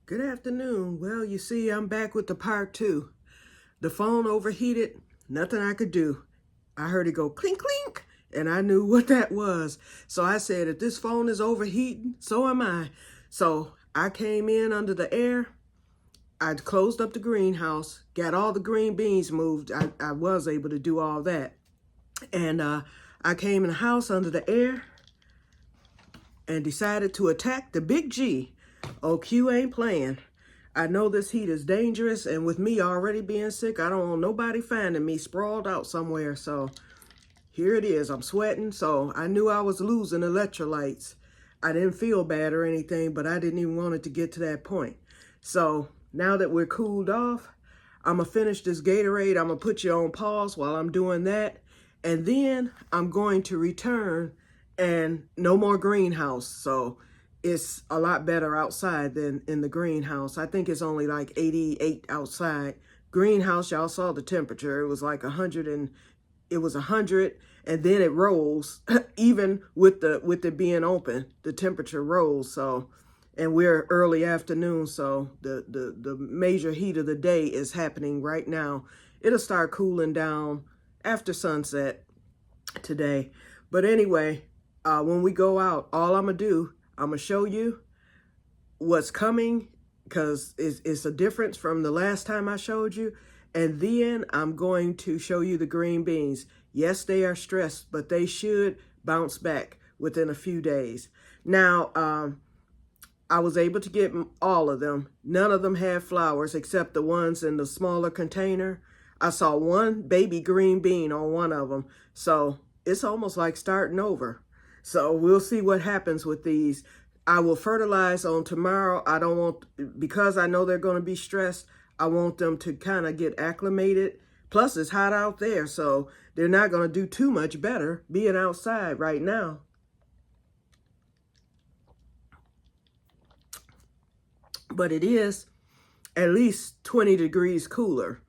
Good afternoon. Well, you see, I'm back with the part two. The phone overheated, nothing I could do. I heard it go clink, clink, and I knew what that was. So I said, if this phone is overheating, so am I. So I came in under the air. I closed up the greenhouse, got all the green beans moved. I was able to do all that. And I came in the house under the air and decided to attack the big G. Oh, Q ain't playing. I know this heat is dangerous, and with me already being sick, I don't want nobody finding me sprawled out somewhere. So here it is. I'm sweating, so I knew I was losing electrolytes. I didn't feel bad or anything, but I didn't even want it to get to that point. So now that we're cooled off, I'm going to finish this Gatorade. I'm going to put you on pause while I'm doing that. And then I'm going to return, and no more greenhouse. So it's a lot better outside than in the greenhouse. I think it's only like 88 outside. Greenhouse, y'all saw the temperature. It was like 100 and it was 100, and then it rose. Even with it being open, the temperature rose. So, and we're early afternoon, so the major heat of the day is happening right now. It'll start cooling down after sunset today. But anyway, when we go out, all I'm gonna do, I'm going to show you what's coming, because it's a difference from the last time I showed you. And then I'm going to show you the green beans. Yes, they are stressed, but they should bounce back within a few days. Now, I was able to get all of them. None of them had flowers except the ones in the smaller container. I saw one baby green bean on one of them. So it's almost like starting over. So we'll see what happens with these. I will fertilize on tomorrow. I don't want, because I know they're going to be stressed, I want them to kind of get acclimated. Plus, it's hot out there, so they're not going to do too much better being outside right now. But it is at least 20 degrees cooler.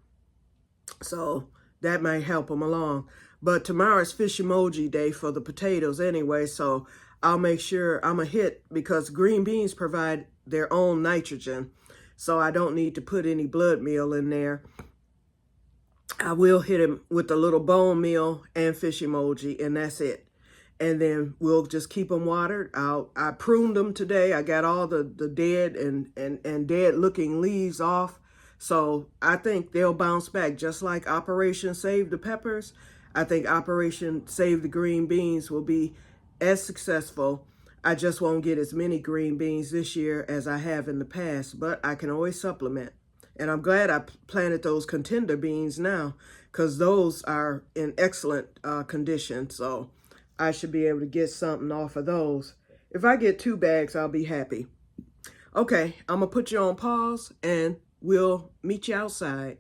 So that might help them along. But tomorrow's fish emoji day for the potatoes anyway, so I'll make sure I'm a hit, because green beans provide their own nitrogen, so I don't need to put any blood meal in there. I will hit him with a little bone meal and fish emoji, and that's it. And then we'll just keep them watered. I pruned them today. I got all the dead and dead looking leaves off. So I think they'll bounce back, just like Operation Save the Peppers. I think Operation Save the Green Beans will be as successful. I just won't get as many green beans this year as I have in the past, but I can always supplement. And I'm glad I planted those contender beans now, because those are in excellent condition. So I should be able to get something off of those. If I get 2 bags, I'll be happy. Okay, I'm going to put you on pause, and we'll meet you outside.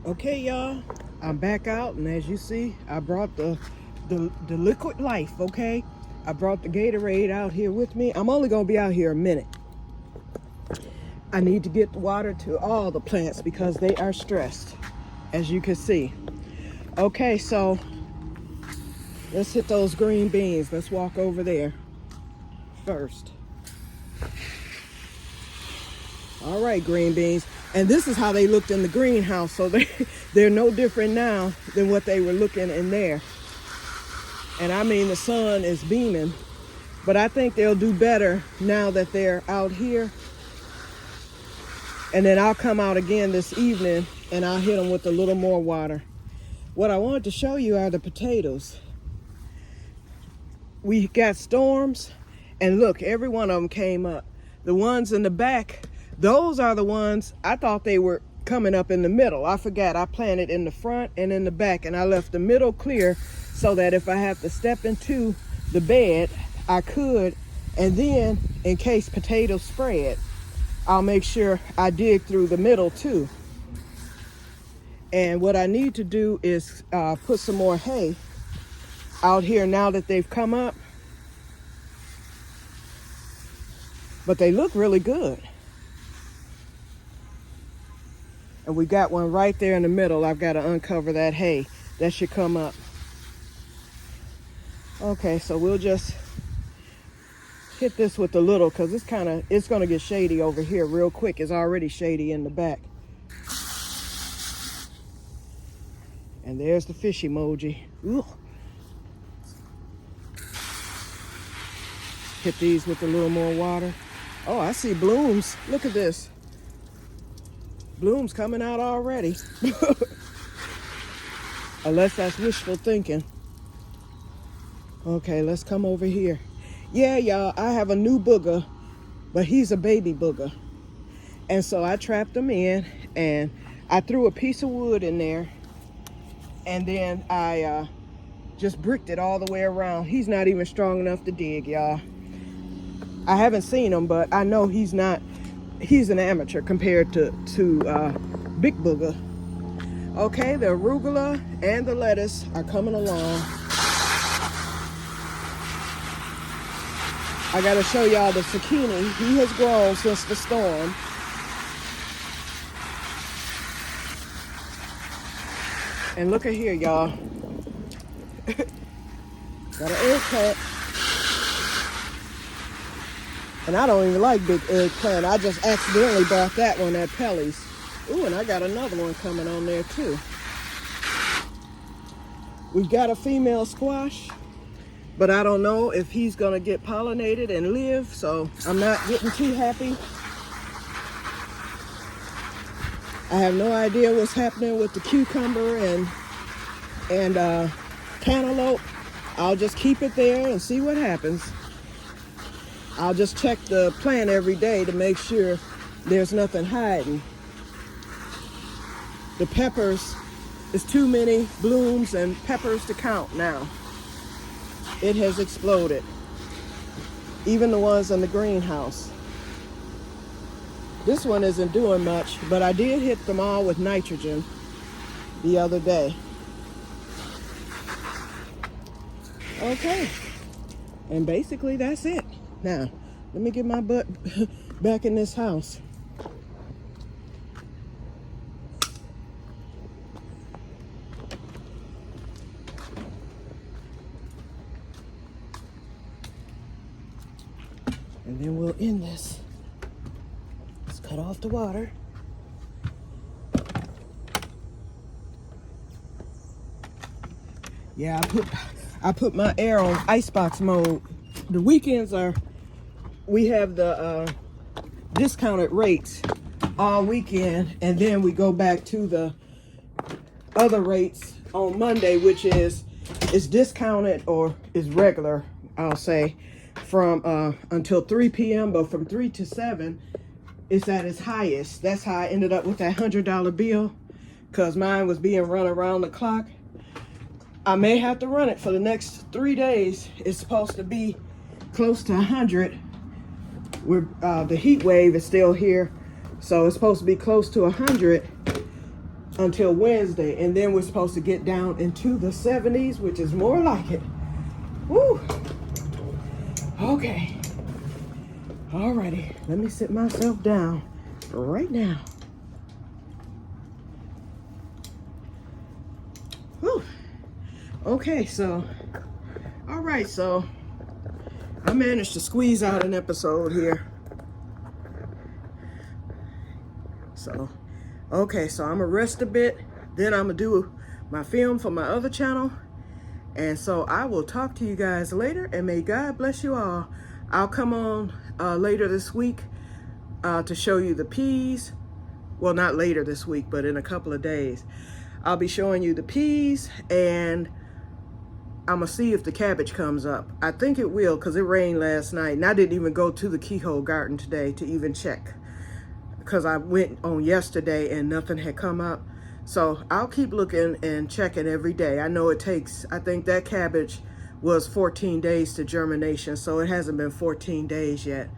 Okay, y'all, I'm back out, and as you see, I brought the liquid life, okay? I brought the Gatorade out here with me. I'm only going to be out here a minute. I need to get the water to all the plants because they are stressed, as you can see. Okay, so let's hit those green beans. Let's walk over there first. All right, green beans. And this is how they looked in the greenhouse. So they're no different now than what they were looking in there. And I mean, the sun is beaming. But I think they'll do better now that they're out here. And then I'll come out again this evening and I'll hit them with a little more water. What I wanted to show you are the potatoes. We got storms, and look, every one of them came up. The ones in the back, those are the ones I thought they were coming up in the middle. I forgot I planted in the front and in the back, and I left the middle clear so that if I have to step into the bed, I could. And then in case potatoes spread, I'll make sure I dig through the middle too. And what I need to do is put some more hay out here now that they've come up. But they look really good. And we got one right there in the middle. I've got to uncover that hay. That should come up. Okay, so we'll just hit this with the little, because it's going to get shady over here real quick. It's already shady in the back. And there's the fish emoji. Ooh. Hit these with a little more water. Oh, I see blooms. Look at this. Blooms coming out already. Unless that's wishful thinking. Okay, let's come over here. Yeah, y'all, I have a new booger, but he's a baby booger. And so I trapped him in, and I threw a piece of wood in there, and then I just bricked it all the way around. He's not even strong enough to dig, y'all. I haven't seen him, but I know he's an amateur compared to Big Booger. Okay, the arugula and the lettuce are coming along. I gotta show y'all the zucchini. He has grown since the storm. And look at here, y'all. Got an eggplant. And I don't even like big eggplant. I just accidentally bought that one at Pelly's. Ooh, and I got another one coming on there too. We've got a female squash, but I don't know if he's gonna get pollinated and live, so I'm not getting too happy. I have no idea what's happening with the cucumber and cantaloupe. I'll just keep it there and see what happens. I'll just check the plant every day to make sure there's nothing hiding. The peppers, it's too many blooms and peppers to count now. It has exploded. Even the ones in the greenhouse. This one isn't doing much, but I did hit them all with nitrogen the other day. Okay, and basically that's it. Now, let me get my butt back in this house. And then we'll end this. Let's cut off the water. Yeah, I put my air on icebox mode. The weekends we have the discounted rates all weekend, and then we go back to the other rates on Monday, which is discounted or is regular, I'll say, from until 3 p.m. but from 3 to 7 it's at its highest. That's how I ended up with that $100 bill, because mine was being run around the clock. I may have to run it for the next 3 days. It's supposed to be close to 100. The heat wave is still here, so it's supposed to be close to 100 until Wednesday, and then we're supposed to get down into the 70s, which is more like it. Woo! Okay. Alrighty, let me sit myself down right now. Whew. Okay, so, alright, so I managed to squeeze out an episode here. So, okay, so I'm gonna rest a bit, then I'm gonna do my film for my other channel. And so I will talk to you guys later, and may God bless you all. I'll come on later this week to show you the peas. Well, not later this week, but in a couple of days. I'll be showing you the peas, and I'm gonna see if the cabbage comes up. I think it will, because it rained last night, and I didn't even go to the keyhole garden today to even check, because I went on yesterday and nothing had come up. So I'll keep looking and checking every day. I know it takes, I think that cabbage was 14 days to germination, so it hasn't been 14 days yet.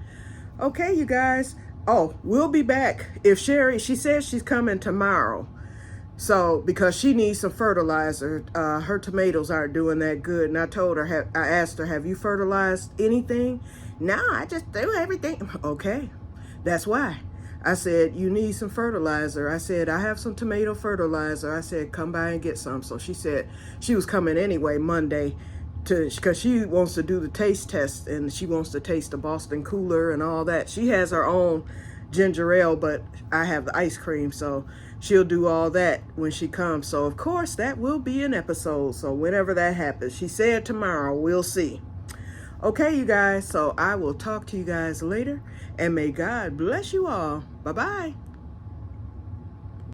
Okay, you guys. Oh, we'll be back. If Sherry, she says she's coming tomorrow. So, because she needs some fertilizer. Her tomatoes aren't doing that good. And I told her, I asked her, have you fertilized anything? No, I just do everything. Okay, that's why. I said, you need some fertilizer. I said, I have some tomato fertilizer. I said, come by and get some. So she said she was coming anyway Monday because she wants to do the taste test, and she wants to taste the Boston Cooler and all that. She has her own ginger ale, but I have the ice cream, so she'll do all that when she comes. So of course that will be an episode. So whenever that happens, she said tomorrow, we'll see. Okay, you guys, so I will talk to you guys later, and may God bless you all. Bye-bye.